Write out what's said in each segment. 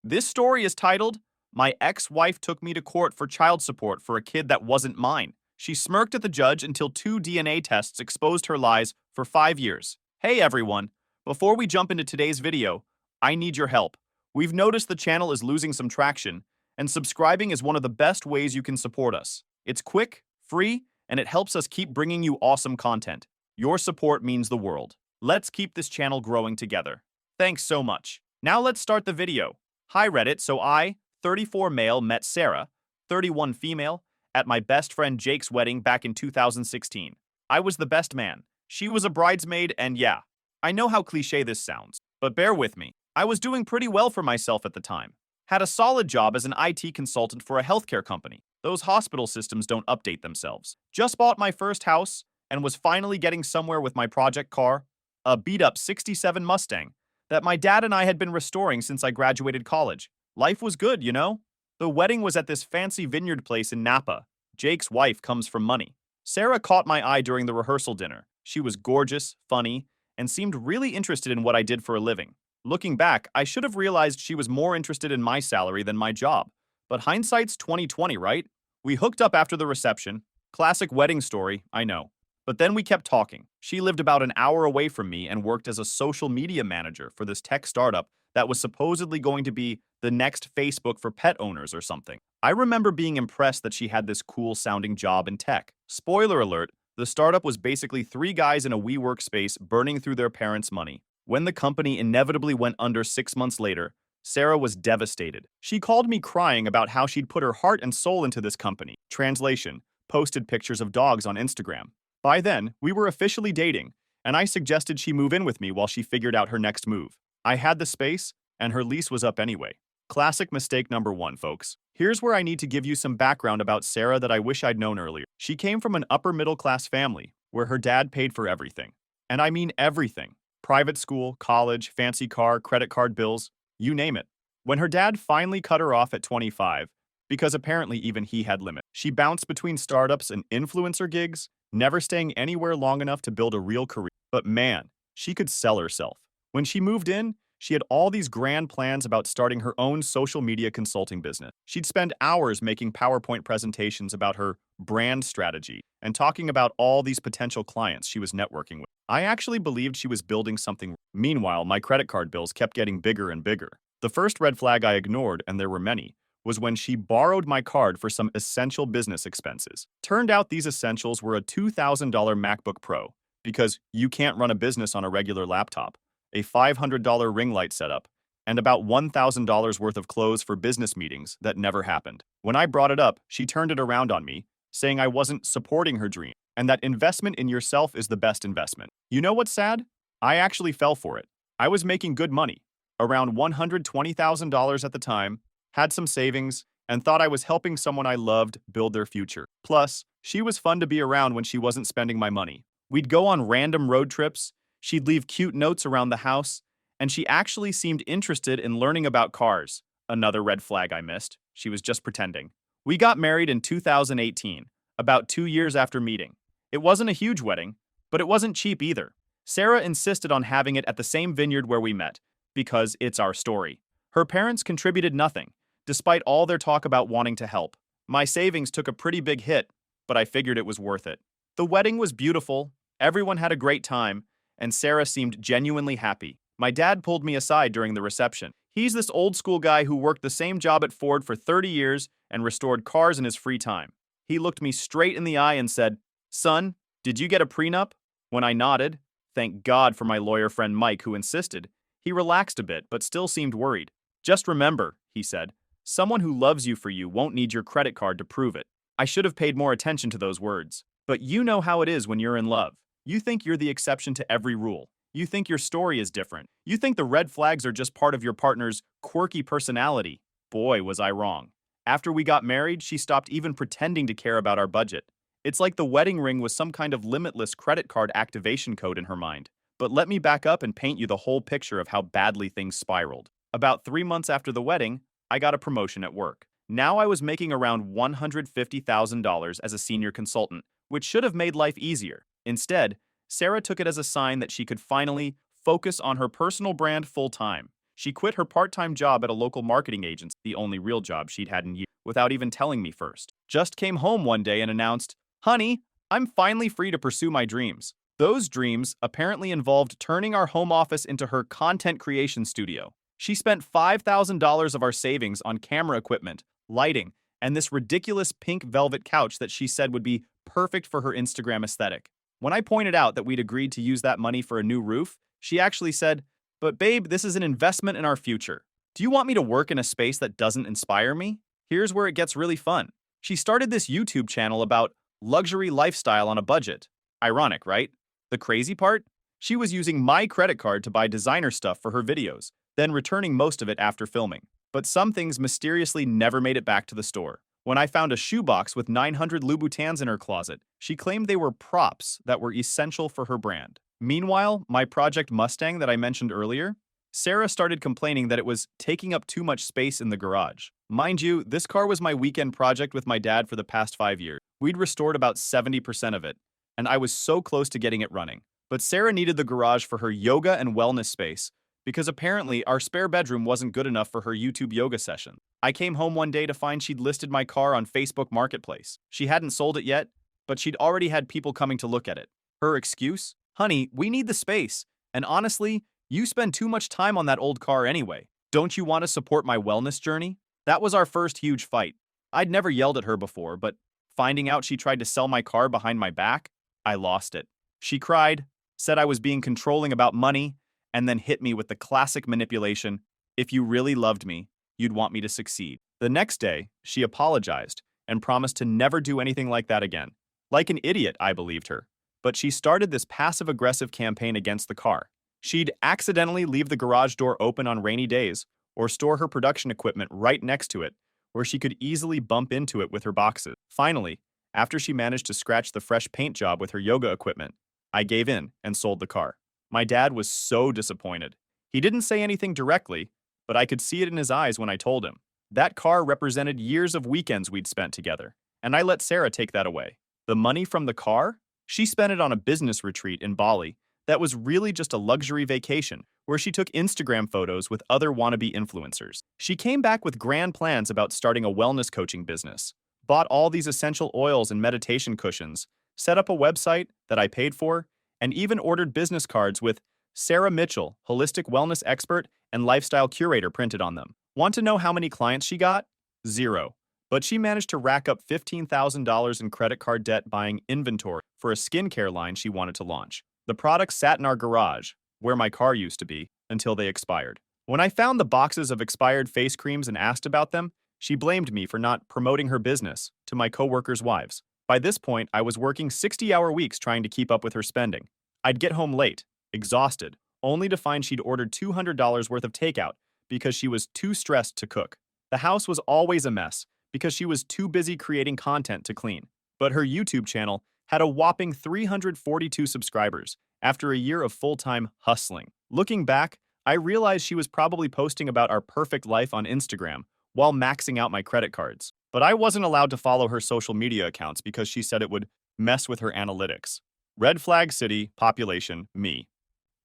This story is titled, My Ex-Wife Took Me to Court for Child Support for a Kid That Wasn't Mine. She smirked at the judge until 2 DNA tests exposed her lies for 5 years. Hey everyone, before we jump into today's video, I need your help. We've noticed the channel is losing some traction, and subscribing is one of the best ways you can support us. It's quick, free, and it helps us keep bringing you awesome content. Your support means the world. Let's keep this channel growing together. Thanks so much. Now let's start the video. Hi Reddit, so I, 34 male, met Sarah, 31 female, at my best friend Jake's wedding back in 2016. I was the best man. She was a bridesmaid, and yeah, I know how cliche this sounds, but bear with me. I was doing pretty well for myself at the time. Had a solid job as an IT consultant for a healthcare company. Those hospital systems don't update themselves. Just bought my first house and was finally getting somewhere with my project car, a beat-up '67 Mustang that my dad and I had been restoring since I graduated college. Life was good, you know? The wedding was at this fancy vineyard place in Napa. Jake's wife comes from money. Sarah caught my eye during the rehearsal dinner. She was gorgeous, funny, and seemed really interested in what I did for a living. Looking back, I should have realized she was more interested in my salary than my job. But hindsight's 20/20, right? We hooked up after the reception. Classic wedding story, I know. But then we kept talking. She lived about an hour away from me and worked as a social media manager for this tech startup that was supposedly going to be the next Facebook for pet owners or something. I remember being impressed that she had this cool-sounding job in tech. Spoiler alert, the startup was basically 3 guys in a WeWork space burning through their parents' money. When the company inevitably went under 6 months later, Sarah was devastated. She called me crying about how she'd put her heart and soul into this company. Translation, posted pictures of dogs on Instagram. By then, we were officially dating, and I suggested she move in with me while she figured out her next move. I had the space, and her lease was up anyway. Classic mistake number 1, folks. Here's where I need to give you some background about Sarah that I wish I'd known earlier. She came from an upper-middle-class family, where her dad paid for everything. And I mean everything. Private school, college, fancy car, credit card bills, you name it. When her dad finally cut her off at 25, because apparently even he had limits, she bounced between startups and influencer gigs, never staying anywhere long enough to build a real career. But man, she could sell herself. When she moved in, she had all these grand plans about starting her own social media consulting business. She'd spend hours making PowerPoint presentations about her brand strategy and talking about all these potential clients she was networking with. I actually believed she was building something. Meanwhile, my credit card bills kept getting bigger and bigger. The first red flag I ignored, and there were many, was when she borrowed my card for some essential business expenses. Turned out these essentials were a $2,000 MacBook Pro, because you can't run a business on a regular laptop, a $500 ring light setup, and about $1,000 worth of clothes for business meetings that never happened. When I brought it up, she turned it around on me, saying I wasn't supporting her dream, and that investment in yourself is the best investment. You know what's sad? I actually fell for it. I was making good money, around $120,000 at the time, had some savings, and thought I was helping someone I loved build their future. Plus, she was fun to be around when she wasn't spending my money. We'd go on random road trips, she'd leave cute notes around the house, and she actually seemed interested in learning about cars. Another red flag I missed. She was just pretending. We got married in 2018, about 2 years after meeting. It wasn't a huge wedding, but it wasn't cheap either. Sarah insisted on having it at the same vineyard where we met, because it's our story. Her parents contributed nothing, despite all their talk about wanting to help. My savings took a pretty big hit, but I figured it was worth it. The wedding was beautiful, everyone had a great time, and Sarah seemed genuinely happy. My dad pulled me aside during the reception. He's this old-school guy who worked the same job at Ford for 30 years and restored cars in his free time. He looked me straight in the eye and said, "Son, did you get a prenup?" When I nodded, thank God for my lawyer friend Mike who insisted, he relaxed a bit but still seemed worried. "Just remember," he said, "someone who loves you for you won't need your credit card to prove it." I should have paid more attention to those words. But you know how it is when you're in love. You think you're the exception to every rule. You think your story is different. You think the red flags are just part of your partner's quirky personality. Boy, was I wrong. After we got married, she stopped even pretending to care about our budget. It's like the wedding ring was some kind of limitless credit card activation code in her mind. But let me back up and paint you the whole picture of how badly things spiraled. About 3 months after the wedding, I got a promotion at work. Now I was making around $150,000 as a senior consultant, which should have made life easier. Instead, Sarah took it as a sign that she could finally focus on her personal brand full-time. She quit her part-time job at a local marketing agency, the only real job she'd had in years, without even telling me first. Just came home one day and announced, "Honey, I'm finally free to pursue my dreams." Those dreams apparently involved turning our home office into her content creation studio. She spent $5,000 of our savings on camera equipment, lighting, and this ridiculous pink velvet couch that she said would be perfect for her Instagram aesthetic. When I pointed out that we'd agreed to use that money for a new roof, she actually said, "But babe, this is an investment in our future. Do you want me to work in a space that doesn't inspire me?" Here's where it gets really fun. She started this YouTube channel about luxury lifestyle on a budget. Ironic, right? The crazy part? She was using my credit card to buy designer stuff for her videos, then returning most of it after filming. But some things mysteriously never made it back to the store. When I found a shoebox with 900 Louboutins in her closet, she claimed they were props that were essential for her brand. Meanwhile, my Project Mustang that I mentioned earlier, Sarah started complaining that it was taking up too much space in the garage. Mind you, this car was my weekend project with my dad for the past 5 years. We'd restored about 70% of it, and I was so close to getting it running. But Sarah needed the garage for her yoga and wellness space, because apparently our spare bedroom wasn't good enough for her YouTube yoga session. I came home one day to find she'd listed my car on Facebook Marketplace. She hadn't sold it yet, but she'd already had people coming to look at it. Her excuse? "Honey, we need the space. And honestly, you spend too much time on that old car anyway. Don't you want to support my wellness journey?" That was our first huge fight. I'd never yelled at her before, but finding out she tried to sell my car behind my back, I lost it. She cried, said I was being controlling about money, and then hit me with the classic manipulation, "If you really loved me, you'd want me to succeed." The next day, she apologized and promised to never do anything like that again. Like an idiot, I believed her. But she started this passive-aggressive campaign against the car. She'd accidentally leave the garage door open on rainy days, or store her production equipment right next to it, where she could easily bump into it with her boxes. Finally, after she managed to scratch the fresh paint job with her yoga equipment, I gave in and sold the car. My dad was so disappointed. He didn't say anything directly, but I could see it in his eyes when I told him. That car represented years of weekends we'd spent together, and I let Sarah take that away. The money from the car? She spent it on a business retreat in Bali that was really just a luxury vacation where she took Instagram photos with other wannabe influencers. She came back with grand plans about starting a wellness coaching business, bought all these essential oils and meditation cushions, set up a website that I paid for, and even ordered business cards with "Sarah Mitchell, holistic wellness expert and lifestyle curator" printed on them. Want to know how many clients she got? 0. But she managed to rack up $15,000 in credit card debt buying inventory for a skincare line she wanted to launch. The products sat in our garage, where my car used to be, until they expired. When I found the boxes of expired face creams and asked about them, she blamed me for not promoting her business to my coworkers' wives. By this point, I was working 60-hour weeks trying to keep up with her spending. I'd get home late, exhausted, only to find she'd ordered $200 worth of takeout because she was too stressed to cook. The house was always a mess because she was too busy creating content to clean. But her YouTube channel had a whopping 342 subscribers after a year of full-time hustling. Looking back, I realized she was probably posting about our perfect life on Instagram while maxing out my credit cards. But I wasn't allowed to follow her social media accounts because she said it would mess with her analytics. Red flag city, population, me.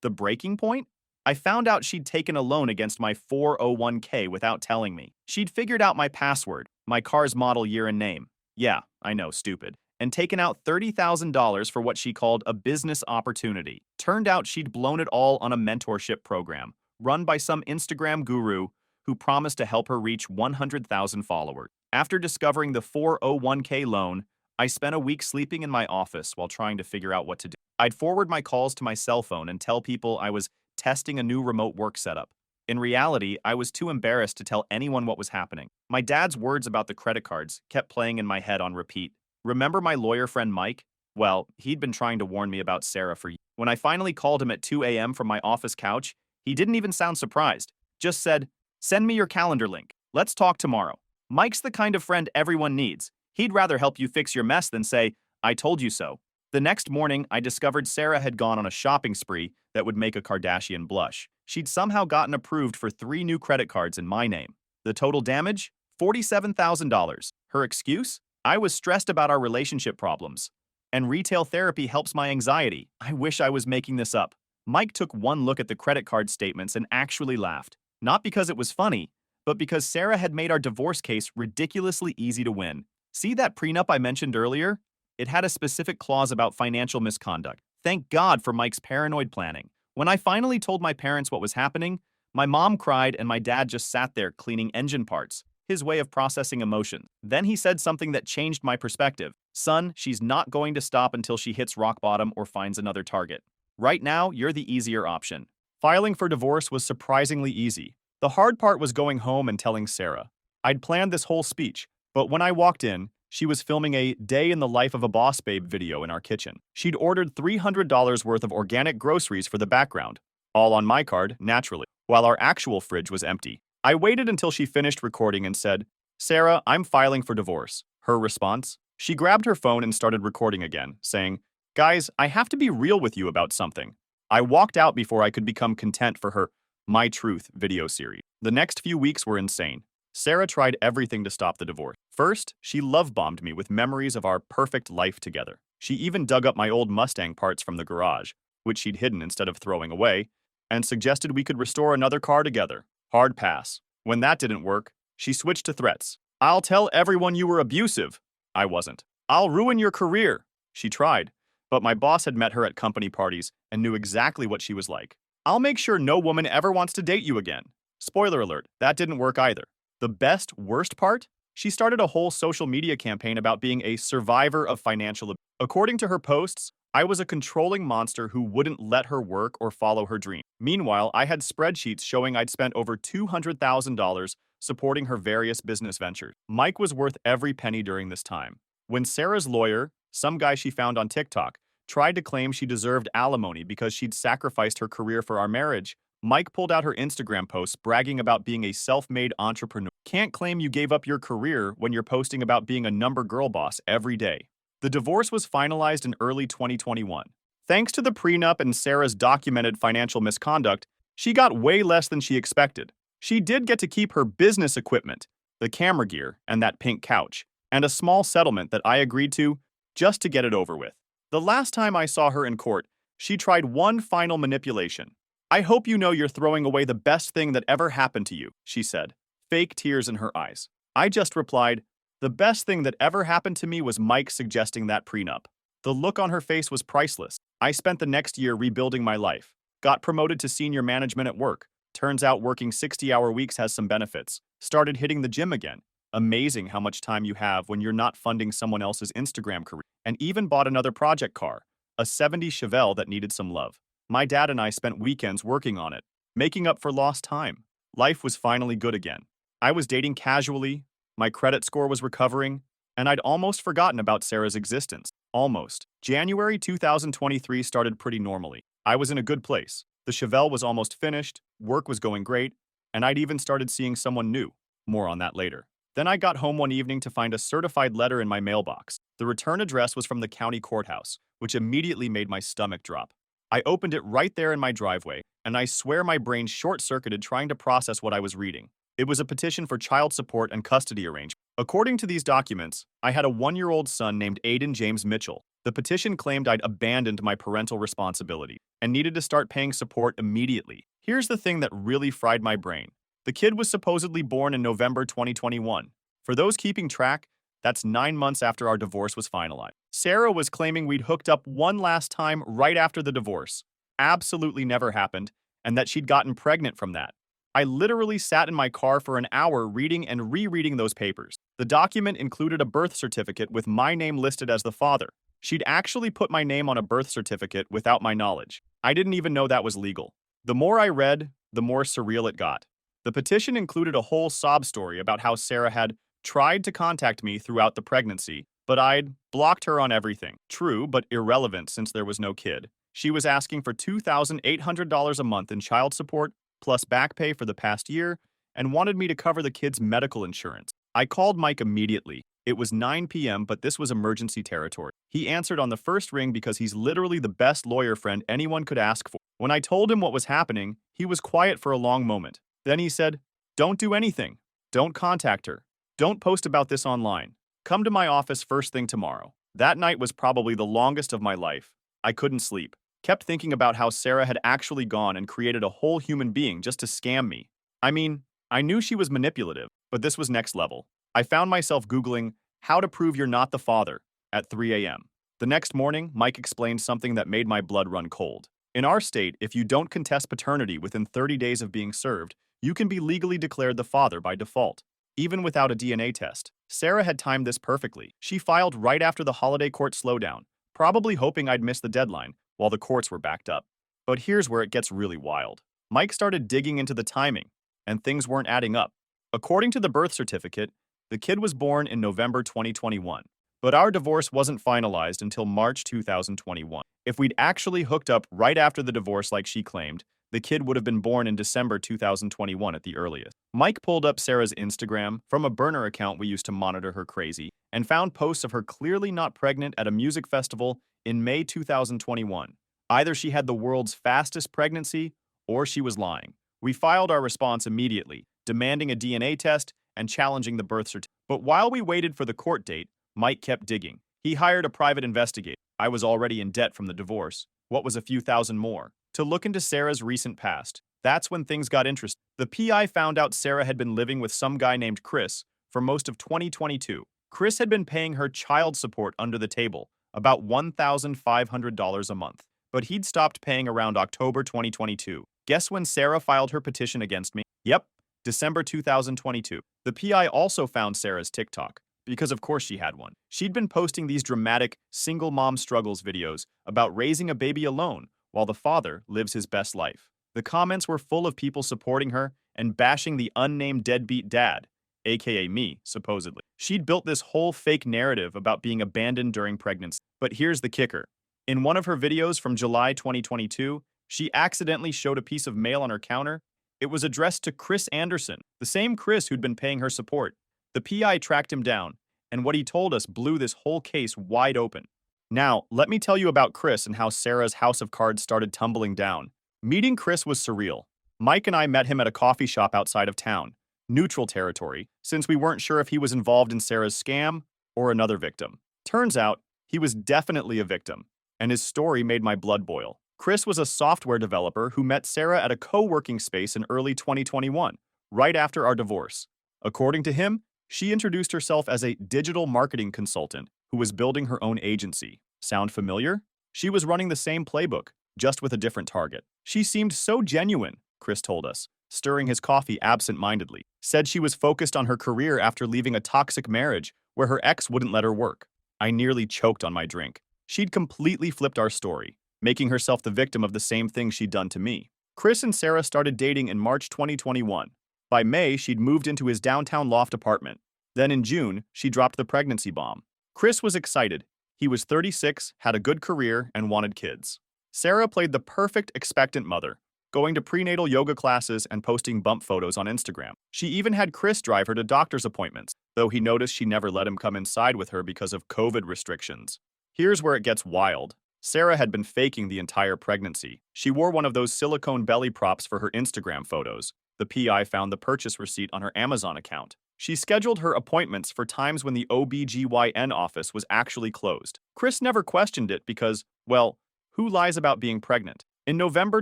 The breaking point? I found out she'd taken a loan against my 401k without telling me. She'd figured out my password, my car's model year and name. Yeah, I know, stupid. And taken out $30,000 for what she called a business opportunity. Turned out she'd blown it all on a mentorship program, run by some Instagram guru who promised to help her reach 100,000 followers. After discovering the 401k loan, I spent a week sleeping in my office while trying to figure out what to do. I'd forward my calls to my cell phone and tell people I was testing a new remote work setup. In reality, I was too embarrassed to tell anyone what was happening. My dad's words about the credit cards kept playing in my head on repeat. Remember my lawyer friend Mike? Well, he'd been trying to warn me about Sarah for years. When I finally called him at 2 a.m. from my office couch, he didn't even sound surprised. Just said, "Send me your calendar link. Let's talk tomorrow." Mike's the kind of friend everyone needs. He'd rather help you fix your mess than say, "I told you so." The next morning, I discovered Sarah had gone on a shopping spree that would make a Kardashian blush. She'd somehow gotten approved for 3 new credit cards in my name. The total damage? $47,000. Her excuse? I was stressed about our relationship problems. And retail therapy helps my anxiety. I wish I was making this up. Mike took one look at the credit card statements and actually laughed. Not because it was funny, but because Sarah had made our divorce case ridiculously easy to win. See that prenup I mentioned earlier? It had a specific clause about financial misconduct. Thank God for Mike's paranoid planning. When I finally told my parents what was happening, my mom cried and my dad just sat there cleaning engine parts, his way of processing emotions. Then he said something that changed my perspective. Son, she's not going to stop until she hits rock bottom or finds another target. Right now, you're the easier option. Filing for divorce was surprisingly easy. The hard part was going home and telling Sarah. I'd planned this whole speech, but when I walked in, she was filming a day in the life of a boss babe video in our kitchen. She'd ordered $300 worth of organic groceries for the background, all on my card, naturally, while our actual fridge was empty. I waited until she finished recording and said, Sarah, I'm filing for divorce. Her response? She grabbed her phone and started recording again, saying, Guys, I have to be real with you about something. I walked out before I could become content for her My Truth video series. The next few weeks were insane. Sarah tried everything to stop the divorce. First, she love-bombed me with memories of our perfect life together. She even dug up my old Mustang parts from the garage, which she'd hidden instead of throwing away, and suggested we could restore another car together. Hard pass. When that didn't work, she switched to threats. I'll tell everyone you were abusive. I wasn't. I'll ruin your career. She tried, but my boss had met her at company parties and knew exactly what she was like. I'll make sure no woman ever wants to date you again. Spoiler alert, that didn't work either. The worst part? She started a whole social media campaign about being a survivor of financial abuse. According to her posts, I was a controlling monster who wouldn't let her work or follow her dream. Meanwhile, I had spreadsheets showing I'd spent over $200,000 supporting her various business ventures. Mike was worth every penny during this time. When Sarah's lawyer, some guy she found on TikTok, tried to claim she deserved alimony because she'd sacrificed her career for our marriage, Mike pulled out her Instagram posts bragging about being a self-made entrepreneur. Can't claim you gave up your career when you're posting about being a number girl boss every day. The divorce was finalized in early 2021. Thanks to the prenup and Sarah's documented financial misconduct, she got way less than she expected. She did get to keep her business equipment, the camera gear, and that pink couch, and a small settlement that I agreed to just to get it over with. The last time I saw her in court, she tried one final manipulation. I hope you know you're throwing away the best thing that ever happened to you, she said, fake tears in her eyes. I just replied, the best thing that ever happened to me was Mike suggesting that prenup. The look on her face was priceless. I spent the next year rebuilding my life, got promoted to senior management at work. Turns out working 60-hour weeks has some benefits. Started hitting the gym again. Amazing how much time you have when you're not funding someone else's Instagram career. And even bought another project car, a '70s Chevelle that needed some love. My dad and I spent weekends working on it, making up for lost time. Life was finally good again. I was dating casually, my credit score was recovering, and I'd almost forgotten about Sarah's existence. Almost. January 2023 started pretty normally. I was in a good place. The Chevelle was almost finished, work was going great, and I'd even started seeing someone new. More on that later. Then I got home one evening to find a certified letter in my mailbox. The return address was from the county courthouse, which immediately made my stomach drop. I opened it right there in my driveway, and I swear my brain short-circuited trying to process what I was reading. It was a petition for child support and custody arrangement. According to these documents, I had a 1-year-old son named Aiden James Mitchell. The petition claimed I'd abandoned my parental responsibility and needed to start paying support immediately. Here's the thing that really fried my brain. The kid was supposedly born in November 2021. For those keeping track, that's 9 months after our divorce was finalized. Sarah was claiming we'd hooked up one last time right after the divorce. Absolutely never happened, and that she'd gotten pregnant from that. I literally sat in my car for an hour reading and rereading those papers. The document included a birth certificate with my name listed as the father. She'd actually put my name on a birth certificate without my knowledge. I didn't even know that was legal. The more I read, the more surreal it got. The petition included a whole sob story about how Sarah had tried to contact me throughout the pregnancy, but I'd blocked her on everything. True, but irrelevant since there was no kid. She was asking for $2,800 a month in child support, plus back pay for the past year, and wanted me to cover the kid's medical insurance. I called Mike immediately. It was 9 p.m., but this was emergency territory. He answered on the first ring because he's literally the best lawyer friend anyone could ask for. When I told him what was happening, he was quiet for a long moment. Then he said, "Don't do anything. Don't contact her. Don't post about this online. Come to my office first thing tomorrow." That night was probably the longest of my life. I couldn't sleep. Kept thinking about how Sarah had actually gone and created a whole human being just to scam me. I mean, I knew she was manipulative, but this was next level. I found myself Googling how to prove you're not the father at 3 a.m. The next morning, Mike explained something that made my blood run cold. In our state, if you don't contest paternity within 30 days of being served, you can be legally declared the father by default, even without a DNA test. Sarah had timed this perfectly. She filed right after the holiday court slowdown, probably hoping I'd miss the deadline while the courts were backed up. But here's where it gets really wild. Mike started digging into the timing, and things weren't adding up. According to the birth certificate, the kid was born in November 2021, but our divorce wasn't finalized until March 2021. If we'd actually hooked up right after the divorce like she claimed, the kid would have been born in December 2021 at the earliest. Mike pulled up Sarah's Instagram from a burner account we used to monitor her crazy and found posts of her clearly not pregnant at a music festival in May 2021. Either she had the world's fastest pregnancy or she was lying. We filed our response immediately, demanding a DNA test and challenging the birth certificate. But while we waited for the court date, Mike kept digging. He hired a private investigator. I was already in debt from the divorce. What was a few thousand more? To look into Sarah's recent past. That's when things got interesting. The PI found out Sarah had been living with some guy named Chris for most of 2022. Chris had been paying her child support under the table, about $1,500 a month. But he'd stopped paying around October 2022. Guess when Sarah filed her petition against me? Yep, December 2022. The PI also found Sarah's TikTok, because of course she had one. She'd been posting these dramatic single mom struggles videos about raising a baby alone while the father lives his best life. The comments were full of people supporting her and bashing the unnamed deadbeat dad, aka me, supposedly. She'd built this whole fake narrative about being abandoned during pregnancy. But here's the kicker. In one of her videos from July 2022, she accidentally showed a piece of mail on her counter. It was addressed to Chris Anderson, the same Chris who'd been paying her support. The PI tracked him down, and what he told us blew this whole case wide open. Now, let me tell you about Chris and how Sarah's house of cards started tumbling down. Meeting Chris was surreal. Mike and I met him at a coffee shop outside of town, neutral territory, since we weren't sure if he was involved in Sarah's scam or another victim. Turns out, he was definitely a victim, and his story made my blood boil. Chris was a software developer who met Sarah at a co-working space in early 2021, right after our divorce. According to him, she introduced herself as a digital marketing consultant who was building her own agency. Sound familiar? She was running the same playbook, just with a different target. She seemed so genuine, Chris told us, stirring his coffee absent-mindedly. Said she was focused on her career after leaving a toxic marriage where her ex wouldn't let her work. I nearly choked on my drink. She'd completely flipped our story, making herself the victim of the same thing she'd done to me. Chris and Sarah started dating in March 2021. By May, she'd moved into his downtown loft apartment. Then in June, she dropped the pregnancy bomb. Chris was excited. He was 36, had a good career, and wanted kids. Sarah played the perfect expectant mother, going to prenatal yoga classes and posting bump photos on Instagram. She even had Chris drive her to doctor's appointments, though he noticed she never let him come inside with her because of COVID restrictions. Here's where it gets wild. Sarah had been faking the entire pregnancy. She wore one of those silicone belly props for her Instagram photos. The PI found the purchase receipt on her Amazon account. She scheduled her appointments for times when the OB/GYN office was actually closed. Chris never questioned it because, well, who lies about being pregnant? In November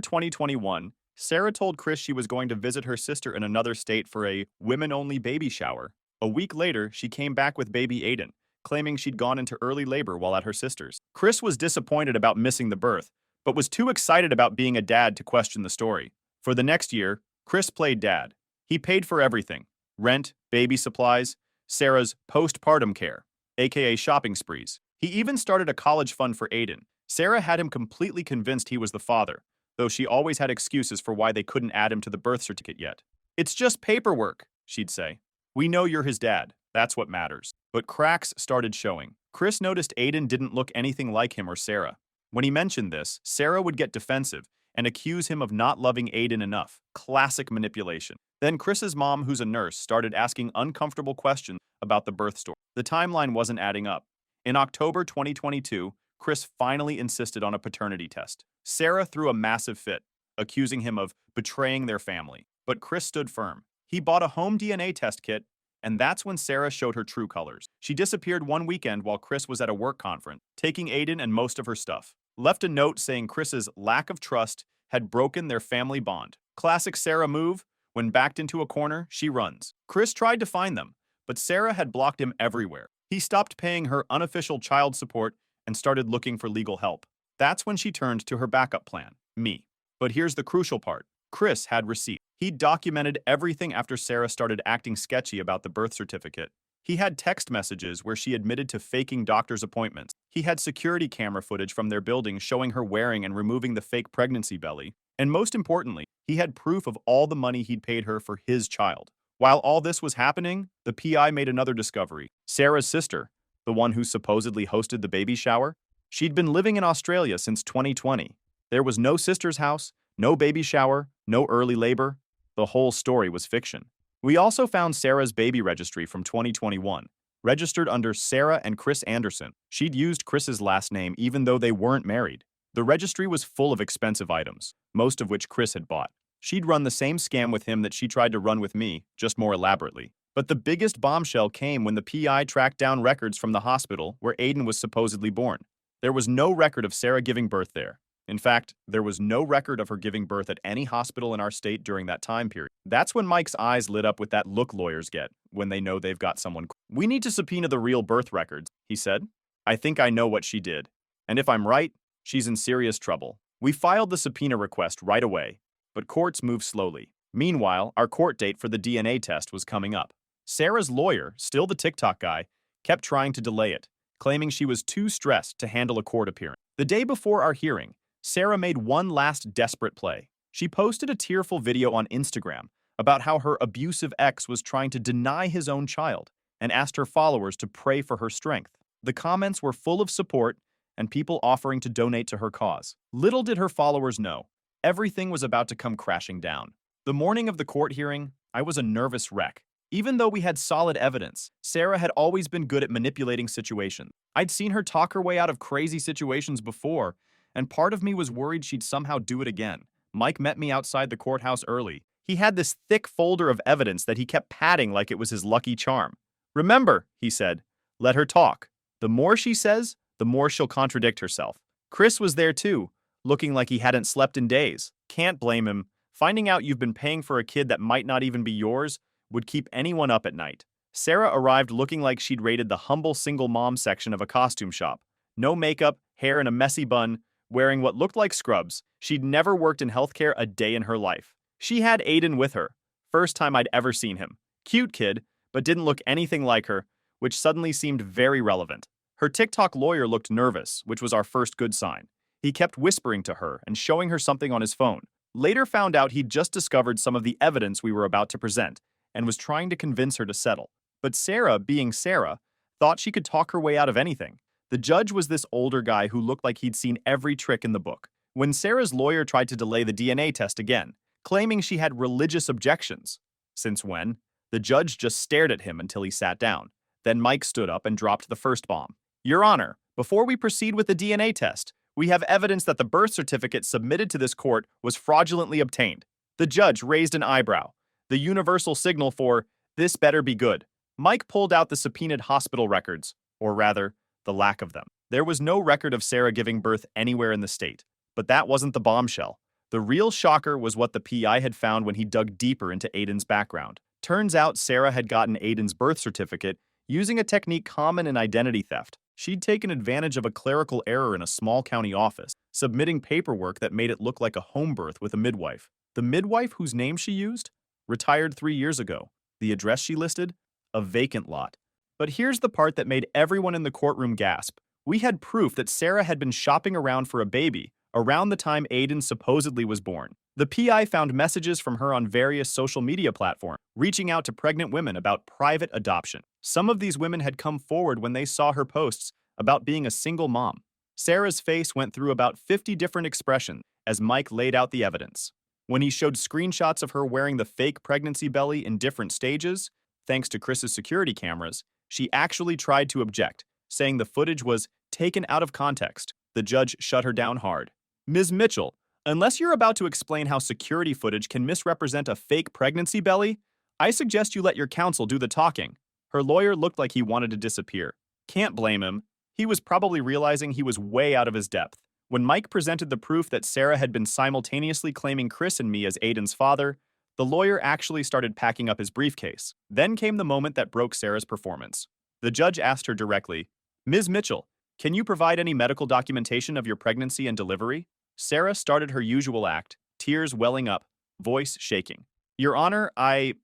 2021, Sarah told Chris she was going to visit her sister in another state for a women-only baby shower. A week later, she came back with baby Aiden, claiming she'd gone into early labor while at her sister's. Chris was disappointed about missing the birth, but was too excited about being a dad to question the story. For the next year, Chris played dad. He paid for everything: rent, baby supplies, Sarah's postpartum care, aka shopping sprees. He even started a college fund for Aiden. Sarah had him completely convinced he was the father, though she always had excuses for why they couldn't add him to the birth certificate yet. "It's just paperwork," she'd say. "We know you're his dad. That's what matters." But cracks started showing. Chris noticed Aiden didn't look anything like him or Sarah. When he mentioned this, Sarah would get defensive and accuse him of not loving Aiden enough. Classic manipulation. Then Chris's mom, who's a nurse, started asking uncomfortable questions about the birth story. The timeline wasn't adding up. In October 2022, Chris finally insisted on a paternity test. Sarah threw a massive fit, accusing him of betraying their family. But Chris stood firm. He bought a home DNA test kit, and that's when Sarah showed her true colors. She disappeared one weekend while Chris was at a work conference, taking Aiden and most of her stuff. Left a note saying Chris's lack of trust had broken their family bond. Classic Sarah move, When backed into a corner, she runs. Chris tried to find them, but Sarah had blocked him everywhere. He stopped paying her unofficial child support and started looking for legal help. That's when she turned to her backup plan, me. But here's the crucial part. Chris had receipts. He documented everything after Sarah started acting sketchy about the birth certificate. He had text messages where she admitted to faking doctor's appointments. He had security camera footage from their building showing her wearing and removing the fake pregnancy belly. And most importantly, he had proof of all the money he'd paid her for his child. While all this was happening, the PI made another discovery. Sarah's sister, the one who supposedly hosted the baby shower, she'd been living in Australia since 2020. There was no sister's house, no baby shower, no early labor. The whole story was fiction. We also found Sarah's baby registry from 2021, registered under Sarah and Chris Anderson. She'd used Chris's last name even though they weren't married. The registry was full of expensive items, most of which Chris had bought. She'd run the same scam with him that she tried to run with me, just more elaborately. But the biggest bombshell came when the PI tracked down records from the hospital where Aiden was supposedly born. There was no record of Sarah giving birth there. In fact, there was no record of her giving birth at any hospital in our state during that time period. That's when Mike's eyes lit up with that look lawyers get when they know they've got someone. "We need to subpoena the real birth records," he said. "I think I know what she did. And if I'm right, she's in serious trouble." We filed the subpoena request right away, but courts move slowly. Meanwhile, our court date for the DNA test was coming up. Sarah's lawyer, still the TikTok guy, kept trying to delay it, claiming she was too stressed to handle a court appearance. The day before our hearing, Sarah made one last desperate play. She posted a tearful video on Instagram about how her abusive ex was trying to deny his own child and asked her followers to pray for her strength. The comments were full of support and people offering to donate to her cause. Little did her followers know, everything was about to come crashing down. The morning of the court hearing, I was a nervous wreck. Even though we had solid evidence, Sarah had always been good at manipulating situations. I'd seen her talk her way out of crazy situations before, and part of me was worried she'd somehow do it again. Mike met me outside the courthouse early. He had this thick folder of evidence that he kept patting like it was his lucky charm. "Remember," he said, "let her talk. The more she says, the more she'll contradict herself." Chris was there too, looking like he hadn't slept in days. Can't blame him. Finding out you've been paying for a kid that might not even be yours would keep anyone up at night. Sarah arrived looking like she'd raided the humble single mom section of a costume shop. No makeup, hair in a messy bun, wearing what looked like scrubs. She'd never worked in healthcare a day in her life. She had Aiden with her. First time I'd ever seen him. Cute kid, but didn't look anything like her, which suddenly seemed very relevant. Her TikTok lawyer looked nervous, which was our first good sign. He kept whispering to her and showing her something on his phone. Later found out he'd just discovered some of the evidence we were about to present and was trying to convince her to settle. But Sarah, being Sarah, thought she could talk her way out of anything. The judge was this older guy who looked like he'd seen every trick in the book. When Sarah's lawyer tried to delay the DNA test again, claiming she had religious objections. Since when? The judge just stared at him until he sat down. Then Mike stood up and dropped the first bomb. "Your Honor, before we proceed with the DNA test, we have evidence that the birth certificate submitted to this court was fraudulently obtained." The judge raised an eyebrow, the universal signal for, "This better be good." Mike pulled out the subpoenaed hospital records, or rather, the lack of them. There was no record of Sarah giving birth anywhere in the state. But that wasn't the bombshell. The real shocker was what the PI had found when he dug deeper into Aiden's background. Turns out Sarah had gotten Aiden's birth certificate using a technique common in identity theft. She'd taken advantage of a clerical error in a small county office, submitting paperwork that made it look like a home birth with a midwife. The midwife whose name she used? Retired 3 years ago. The address she listed? A vacant lot. But here's the part that made everyone in the courtroom gasp. We had proof that Sarah had been shopping around for a baby around the time Aiden supposedly was born. The PI found messages from her on various social media platforms, reaching out to pregnant women about private adoption. Some of these women had come forward when they saw her posts about being a single mom. Sarah's face went through about 50 different expressions as Mike laid out the evidence. When he showed screenshots of her wearing the fake pregnancy belly in different stages, thanks to Chris's security cameras, she actually tried to object, saying the footage was taken out of context. The judge shut her down hard. "Ms. Mitchell, unless you're about to explain how security footage can misrepresent a fake pregnancy belly, I suggest you let your counsel do the talking." Her lawyer looked like he wanted to disappear. Can't blame him. He was probably realizing he was way out of his depth. When Mike presented the proof that Sarah had been simultaneously claiming Chris and me as Aiden's father, The lawyer actually started packing up his briefcase. Then came the moment that broke Sarah's performance. The judge asked her directly, "Ms. Mitchell, can you provide any medical documentation of your pregnancy and delivery?" Sarah started her usual act, tears welling up, voice shaking. "Your Honor, I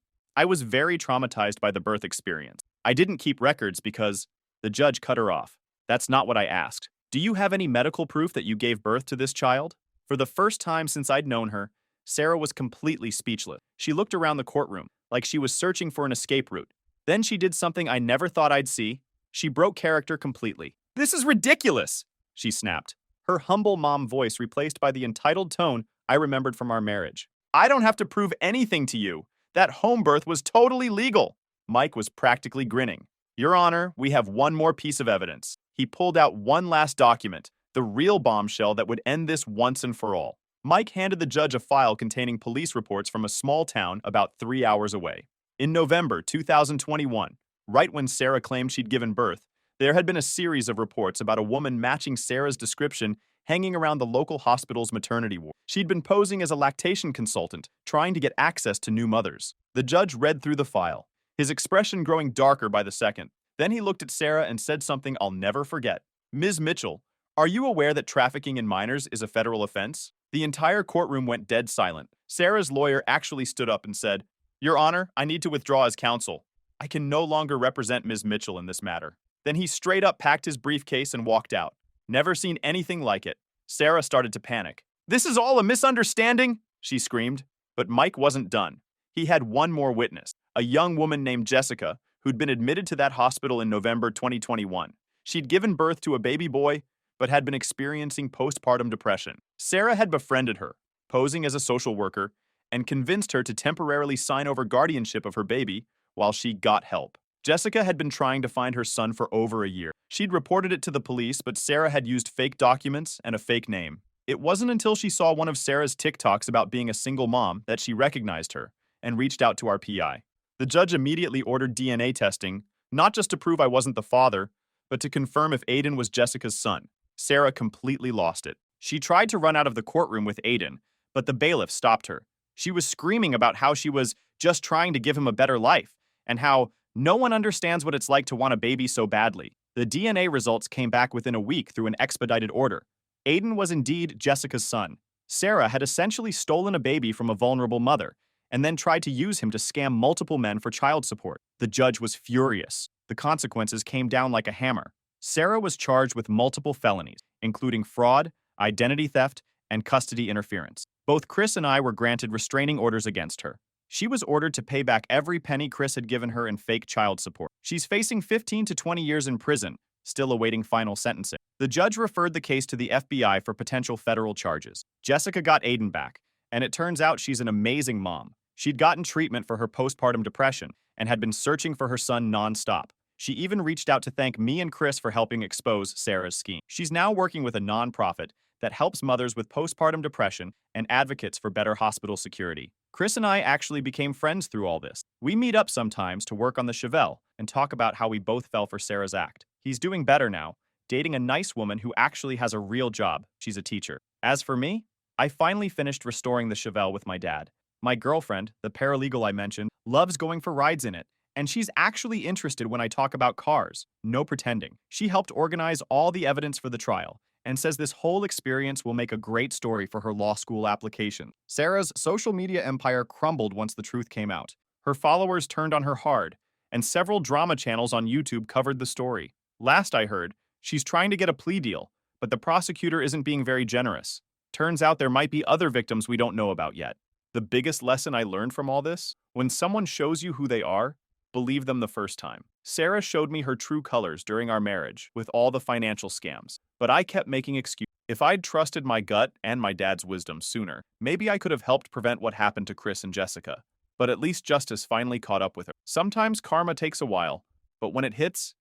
was very traumatized by the birth experience. I didn't keep records because..." The judge cut her off. "That's not what I asked. Do you have any medical proof that you gave birth to this child?" For the first time since I'd known her, Sarah was completely speechless. She looked around the courtroom, like she was searching for an escape route. Then she did something I never thought I'd see. She broke character completely. "This is ridiculous!" she snapped, her humble mom voice replaced by the entitled tone I remembered from our marriage. "I don't have to prove anything to you. That home birth was totally legal." Mike was practically grinning. "Your Honor, we have one more piece of evidence." He pulled out one last document, the real bombshell that would end this once and for all. Mike handed the judge a file containing police reports from a small town about 3 hours away. In November 2021, right when Sarah claimed she'd given birth, there had been a series of reports about a woman matching Sarah's description hanging around the local hospital's maternity ward. She'd been posing as a lactation consultant, trying to get access to new mothers. The judge read through the file, his expression growing darker by the second. Then he looked at Sarah and said something I'll never forget. "Ms. Mitchell, are you aware that trafficking in minors is a federal offense?" The entire courtroom went dead silent. Sarah's lawyer actually stood up and said, "Your Honor, I need to withdraw as counsel. I can no longer represent Ms. Mitchell in this matter." Then he straight up packed his briefcase and walked out. Never seen anything like it. Sarah started to panic. "This is all a misunderstanding," she screamed. But Mike wasn't done. He had one more witness, a young woman named Jessica, who'd been admitted to that hospital in November 2021. She'd given birth to a baby boy, but had been experiencing postpartum depression. Sarah had befriended her, posing as a social worker, and convinced her to temporarily sign over guardianship of her baby while she got help. Jessica had been trying to find her son for over a year. She'd reported it to the police, but Sarah had used fake documents and a fake name. It wasn't until she saw one of Sarah's TikToks about being a single mom that she recognized her and reached out to our PI. The judge immediately ordered DNA testing, not just to prove I wasn't the father, but to confirm if Aiden was Jessica's son. Sarah completely lost it. She tried to run out of the courtroom with Aiden, but the bailiff stopped her. She was screaming about how she was just trying to give him a better life, and how no one understands what it's like to want a baby so badly. The DNA results came back within a week through an expedited order. Aiden was indeed Jessica's son. Sarah had essentially stolen a baby from a vulnerable mother, and then tried to use him to scam multiple men for child support. The judge was furious. The consequences came down like a hammer. Sarah was charged with multiple felonies, including fraud, identity theft, and custody interference. Both Chris and I were granted restraining orders against her. She was ordered to pay back every penny Chris had given her in fake child support. She's facing 15 to 20 years in prison, still awaiting final sentencing. The judge referred the case to the FBI for potential federal charges. Jessica got Aiden back, and it turns out she's an amazing mom. She'd gotten treatment for her postpartum depression and had been searching for her son nonstop. She even reached out to thank me and Chris for helping expose Sarah's scheme. She's now working with a nonprofit that helps mothers with postpartum depression and advocates for better hospital security. Chris and I actually became friends through all this. We meet up sometimes to work on the Chevelle and talk about how we both fell for Sarah's act. He's doing better now, dating a nice woman who actually has a real job. She's a teacher. As for me, I finally finished restoring the Chevelle with my dad. My girlfriend, the paralegal I mentioned, loves going for rides in it, and she's actually interested when I talk about cars. No pretending. She helped organize all the evidence for the trial and says this whole experience will make a great story for her law school application. Sarah's social media empire crumbled once the truth came out. Her followers turned on her hard, and several drama channels on YouTube covered the story. Last I heard, she's trying to get a plea deal, but the prosecutor isn't being very generous. Turns out there might be other victims we don't know about yet. The biggest lesson I learned from all this? When someone shows you who they are, believe them the first time. Sarah showed me her true colors during our marriage with all the financial scams, but I kept making excuses. If I'd trusted my gut and my dad's wisdom sooner, maybe I could have helped prevent what happened to Chris and Jessica. But at least justice finally caught up with her. Sometimes karma takes a while, but when it hits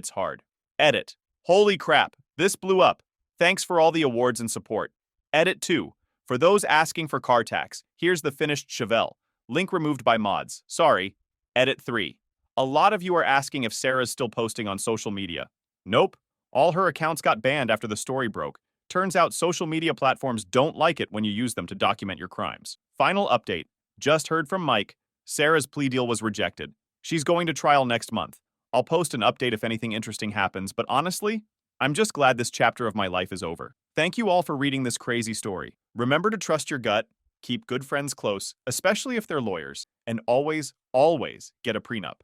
hard. Edit. Holy crap, this blew up. Thanks for all the awards and support. Edit 2. For those asking for car tax, here's the finished Chevelle. Link removed by mods. Sorry. Edit 3. A lot of you are asking if Sarah's still posting on social media. Nope. All her accounts got banned after the story broke. Turns out social media platforms don't like it when you use them to document your crimes. Final update. Just heard from Mike. Sarah's plea deal was rejected. She's going to trial next month. I'll post an update if anything interesting happens, but honestly, I'm just glad this chapter of my life is over. Thank you all for reading this crazy story. Remember to trust your gut, keep good friends close, especially if they're lawyers, and always, always get a prenup.